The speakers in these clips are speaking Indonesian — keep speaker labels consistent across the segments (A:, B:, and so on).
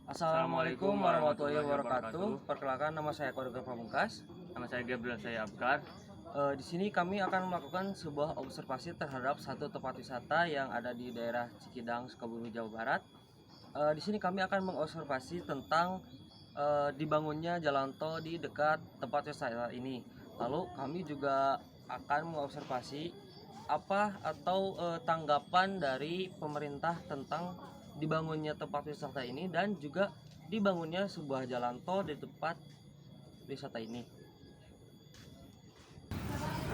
A: Assalamualaikum warahmatullahi wabarakatuh. Perkenalkan, nama saya Koridor Pamungkas.
B: Nama saya Gabriel, saya Abkar.
A: Di sini kami akan melakukan sebuah observasi terhadap satu tempat wisata yang ada di daerah Cikidang, Sukabumi, Jawa Barat. Di sini kami akan mengobservasi tentang dibangunnya jalan tol di dekat tempat wisata ini. Lalu kami juga akan mengobservasi apa atau tanggapan dari pemerintah tentang dibangunnya tempat wisata ini dan juga dibangunnya sebuah jalan tol di tempat wisata ini.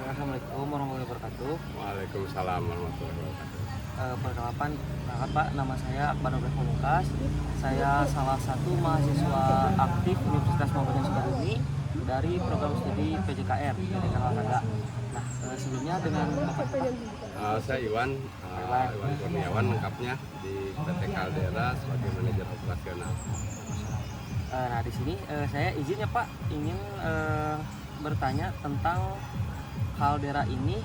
A: Assalamualaikum warahmatullahi wabarakatuh.
C: Waalaikumsalam warahmatullahi wabarakatuh.
A: Perkenalkan Pak, nama saya Akbar Nurul Pamungkas. Saya salah satu mahasiswa aktif Universitas Muhammadiyah Sukabumi dari program studi PJKR, Pendidikan Olahraga. Nah, sebelumnya dengan Bapak
C: Saya Iwan Kurniawan, lengkapnya di PT Caldera sebagai manajer operasional.
A: Nah, di sini saya izin ya Pak, ingin bertanya tentang Caldera ini,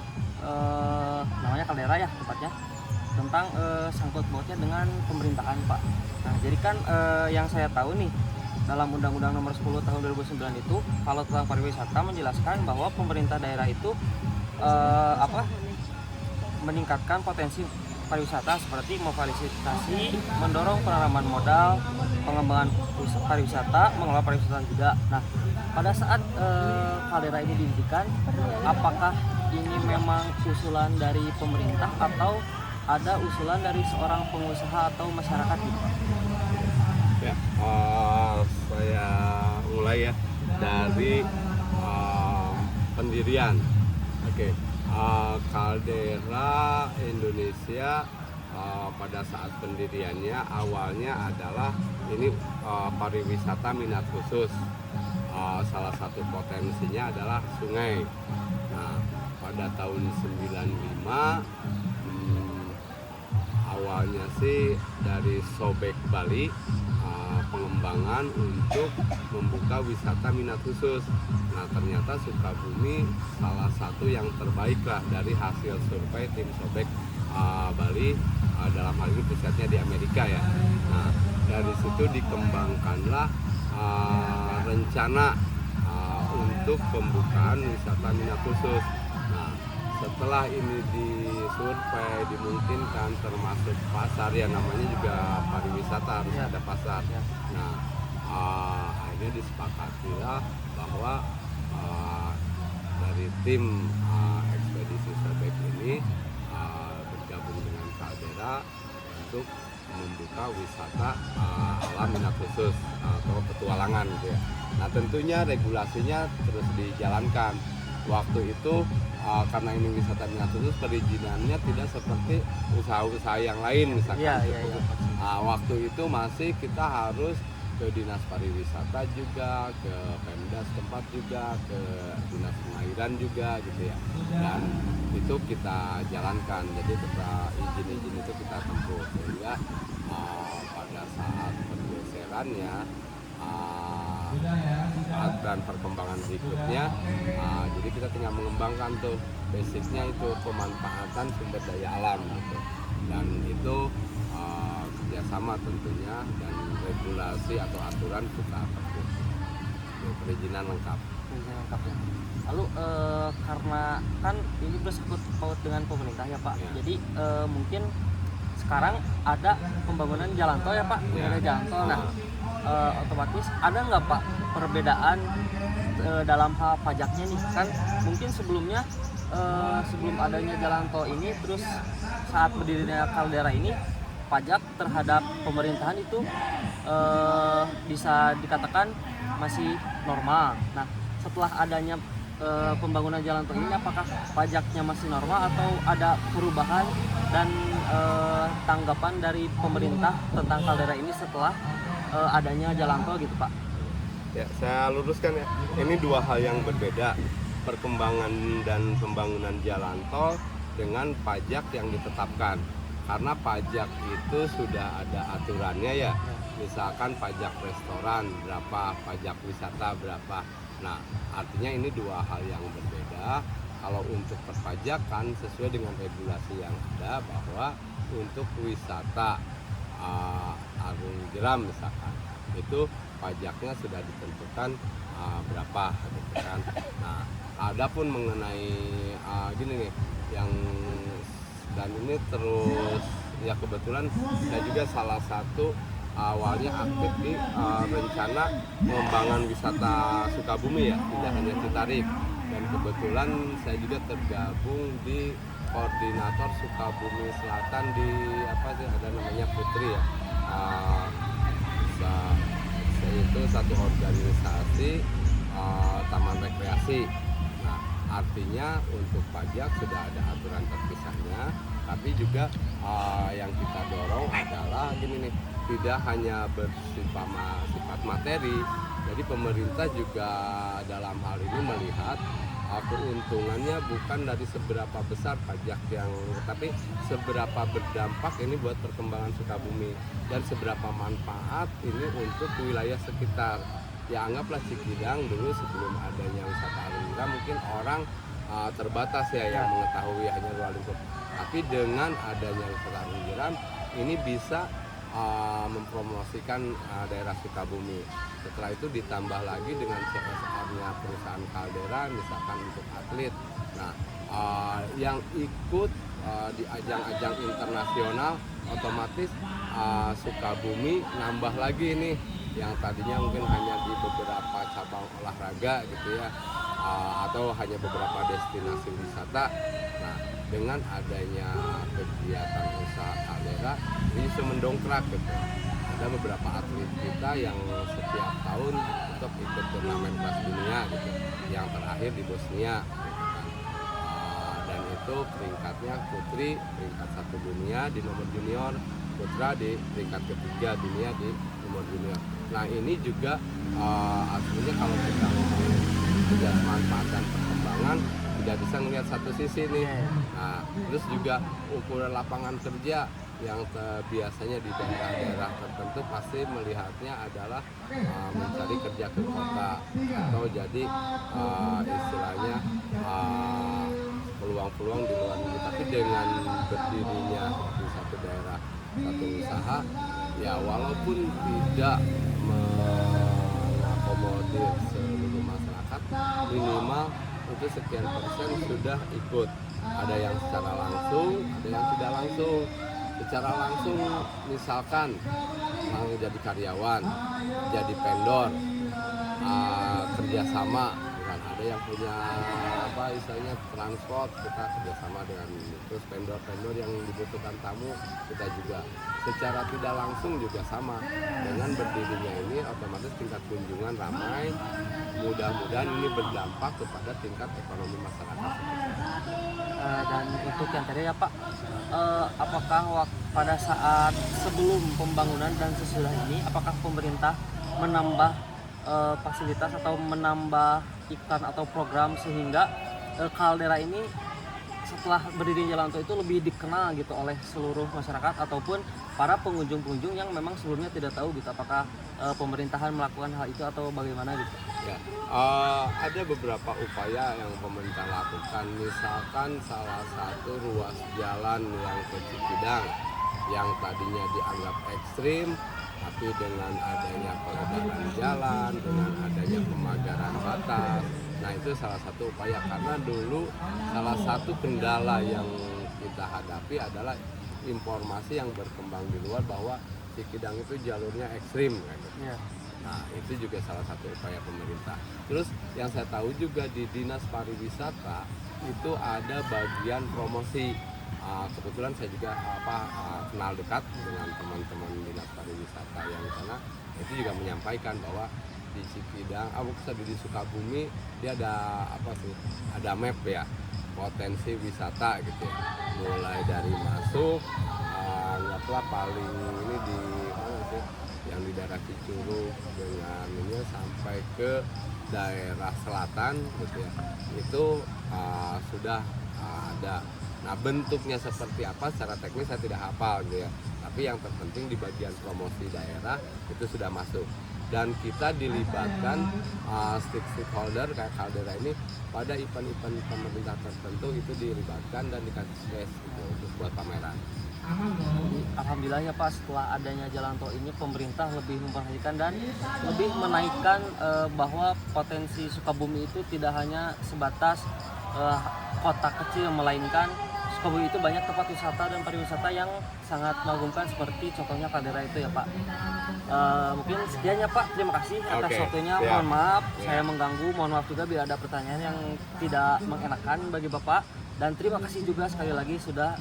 A: namanya Caldera ya tepatnya, tentang sangkut pautnya dengan pemerintahan Pak. Nah, jadi kan yang saya tahu nih, dalam Undang-Undang Nomor 10 Tahun 2009 itu, kalau tentang pariwisata menjelaskan bahwa pemerintah daerah itu meningkatkan potensi pariwisata seperti memfasilitasi, mendorong penanaman modal, pengembangan pariwisata, mengelola pariwisata juga. Nah, pada saat Caldera ini didirikan, apakah ini memang usulan dari pemerintah atau ada usulan dari seorang pengusaha atau masyarakat gitu?
C: Ya, saya mulai ya dari pendirian. Oke. Caldera Indonesia pada saat pendiriannya awalnya adalah ini pariwisata minat khusus. Salah satu potensinya adalah sungai. Nah, pada tahun 95 awalnya sih dari Sobek Bali, pengembangan untuk membuka wisata minat khusus. Nah, ternyata Sukabumi salah satu yang terbaik lah dari hasil survei tim Sobek Bali, dalam hal ini pusatnya di Amerika ya. Nah, dari situ dikembangkanlah rencana untuk pembukaan wisata minat khusus. Nah, setelah ini disurvei, dimungkinkan termasuk pasar ya, namanya juga pariwisata harus ada pasar. Nah, akhirnya disepakatilah bahwa dari tim ekspedisi Sobek ini bergabung dengan Caldera untuk membuka wisata alam minat khusus atau petualangan gitu ya. Nah, tentunya regulasinya terus dijalankan. Waktu itu karena ini wisata minat khusus, perizinannya tidak seperti usaha-usaha yang lain misalkan. Waktu itu masih kita harus ke dinas pariwisata juga, ke Pemda setempat juga, ke dinas pengairan juga gitu ya. Dan itu kita jalankan. Jadi kita izin-izin itu kita tempuh sehingga pada saat pergeserannya dan perkembangan berikutnya, jadi kita tinggal mengembangkan tuh basicnya itu pemanfaatan sumber daya alam gitu. Dan itu kerjasama tentunya dan regulasi atau aturan kita atur, perizinan lengkap.
A: Lalu karena kan ini bersangkut paut dengan pemerintah ya Pak, jadi mungkin sekarang ada pembangunan jalan tol ya Pak, ada jalan tol. Nah, otomatis ada nggak Pak perbedaan dalam hal pajaknya nih? Kan mungkin sebelumnya sebelum adanya jalan tol ini, terus saat berdirinya Caldera ini, pajak terhadap pemerintahan itu bisa dikatakan masih normal. Nah, setelah adanya pembangunan jalan tol ini, apakah pajaknya masih normal atau ada perubahan dan tanggapan dari pemerintah tentang Caldera ini setelah adanya jalan tol gitu Pak?
C: Ya, saya luruskan ya. Ini dua hal yang berbeda. Perkembangan dan pembangunan jalan tol dengan pajak yang ditetapkan. Karena pajak itu sudah ada aturannya ya. Misalkan pajak restoran berapa, pajak wisata berapa. Nah, artinya ini dua hal yang berbeda. Kalau untuk perpajakan sesuai dengan regulasi yang ada, bahwa untuk wisata Arung Jeram misalkan, itu pajaknya sudah ditentukan berapa gitu kan. Nah, adapun mengenai gini nih yang dan ini terus ya kebetulan saya juga salah satu awalnya aktif di rencana pengembangan wisata Sukabumi ya, tidak hanya Citarik. Dan kebetulan saya juga tergabung di koordinator Sukabumi Selatan di apa sih ada namanya Putri ya. Itu satu organisasi taman rekreasi. Nah, artinya untuk pajak sudah ada aturan terpisahnya, tapi juga yang kita dorong adalah gini nih, tidak hanya bersifat materi. Jadi pemerintah juga dalam hal ini melihat keuntungannya bukan dari seberapa besar pajak yang, tapi seberapa berdampak ini buat perkembangan Sukabumi dan seberapa manfaat ini untuk wilayah sekitar. Ya anggaplah Cikidang dulu sebelum adanya wisata Arunira mungkin orang terbatas ya yang mengetahui hanya ruang lingkup. Tapi dengan adanya wisata Arunira ini bisa mempromosikan daerah Sukabumi. Setelah itu ditambah lagi dengan CSR-nya perusahaan Caldera misalkan untuk atlet. Nah, yang ikut di ajang-ajang internasional otomatis Sukabumi nambah lagi nih yang tadinya mungkin hanya di beberapa cabang olahraga gitu ya, atau hanya beberapa destinasi wisata. Nah, dengan adanya kegiatan usaha Caldera ini bisa mendongkrak gitu. Ada beberapa atlet kita yang setiap tahun tetap ikut turnamen kelas dunia gitu. Yang terakhir di Bosnia gitu kan. Dan itu peringkatnya putri peringkat 1 dunia di nomor junior, putra di peringkat ketiga dunia di nomor junior. Nah ini juga aslinya kalau kita ngomong tugas manfaat dan perkembangan tidak bisa melihat satu sisi nih. Nah, terus juga ukuran lapangan kerja yang biasanya di daerah-daerah tertentu pasti melihatnya adalah mencari kerja ke kota atau jadi istilahnya peluang-peluang di luar negeri. Tapi dengan berdirinya di satu daerah satu usaha, ya walaupun tidak mengakomodir seluruh masyarakat, minimal untuk sekian persen sudah ikut. Ada yang secara langsung, ada yang tidak langsung. Secara langsung misalkan jadi karyawan, jadi vendor, kerjasama dengan ada yang punya apa istilahnya transport, kita kerjasama dengan terus vendor-vendor yang dibutuhkan tamu kita juga. Secara tidak langsung juga sama, dengan berdirinya ini otomatis tingkat kunjungan ramai, mudah-mudahan ini berdampak kepada tingkat ekonomi masyarakat.
A: Dan untuk yang tadi ya Pak, apakah pada saat sebelum pembangunan dan sesudah ini, apakah pemerintah menambah fasilitas atau menambah iklan atau program sehingga Caldera ini setelah berdiri jalan tol itu lebih dikenal gitu oleh seluruh masyarakat ataupun para pengunjung-pengunjung yang memang sebelumnya tidak tahu gitu, apakah pemerintahan melakukan hal itu atau bagaimana gitu?
C: Ya, ada beberapa upaya yang pemerintah lakukan, misalkan salah satu ruas jalan yang ke Cikidang yang tadinya dianggap ekstrim, tapi dengan adanya pelebaran jalan, dengan adanya pemagaran batas, nah itu salah satu upaya. Karena dulu salah satu kendala yang kita hadapi adalah informasi yang berkembang di luar bahwa Cikidang itu jalurnya ekstrim gitu. Nah itu juga salah satu upaya pemerintah. Terus yang saya tahu juga di Dinas Pariwisata itu ada bagian promosi. Kebetulan saya juga kenal dekat dengan teman-teman Dinas Pariwisata yang di sana, itu juga menyampaikan bahwa di Cikidang, di Sukabumi dia ada ada map ya, potensi wisata gitu ya, mulai dari masuk anggaplah paling ini di mana sih yang di daerah Cicurug dengan ini sampai ke daerah selatan gitu ya, itu sudah ada. Nah bentuknya seperti apa secara teknis saya tidak hafal gitu ya, tapi yang terpenting di bagian promosi daerah itu sudah masuk. Dan kita dilibatkan stakeholder kayak Caldera ini pada event-event pemerintah tertentu itu dilibatkan dan dikasih space gitu, untuk buat pameran.
A: Alhamdulillah ya Pak, setelah adanya jalan tol ini pemerintah lebih memperhatikan dan lebih menaikkan bahwa potensi Sukabumi itu tidak hanya sebatas kota kecil, melainkan Sukabumi itu banyak tempat wisata dan pariwisata yang sangat mengagumkan seperti contohnya Kaldera itu ya Pak. Mungkin sekian ya Pak, terima kasih atas
C: Oke,
A: waktunya.
C: siap.
A: Mohon maaf
C: Ya.
A: saya mengganggu, mohon maaf juga bila ada pertanyaan yang tidak mengenakan bagi Bapak, dan terima kasih juga sekali lagi sudah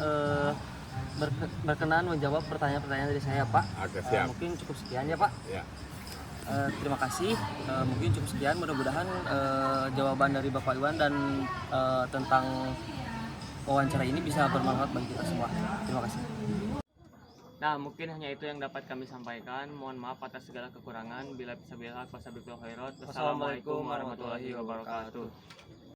A: berkenan menjawab pertanyaan-pertanyaan dari saya Pak.
C: Oke, siap.
A: Mungkin cukup sekian ya Pak.
C: Ya.
A: Terima kasih. Mungkin cukup sekian. Mudah-mudahan jawaban dari Bapak Iwan dan tentang wawancara ini bisa bermanfaat bagi kita semua. Terima kasih.
B: Nah, mungkin hanya itu yang dapat kami sampaikan. Mohon maaf atas segala kekurangan. Bila bisa bilhaq wasabiqul khairat. Wassalamualaikum warahmatullahi wabarakatuh.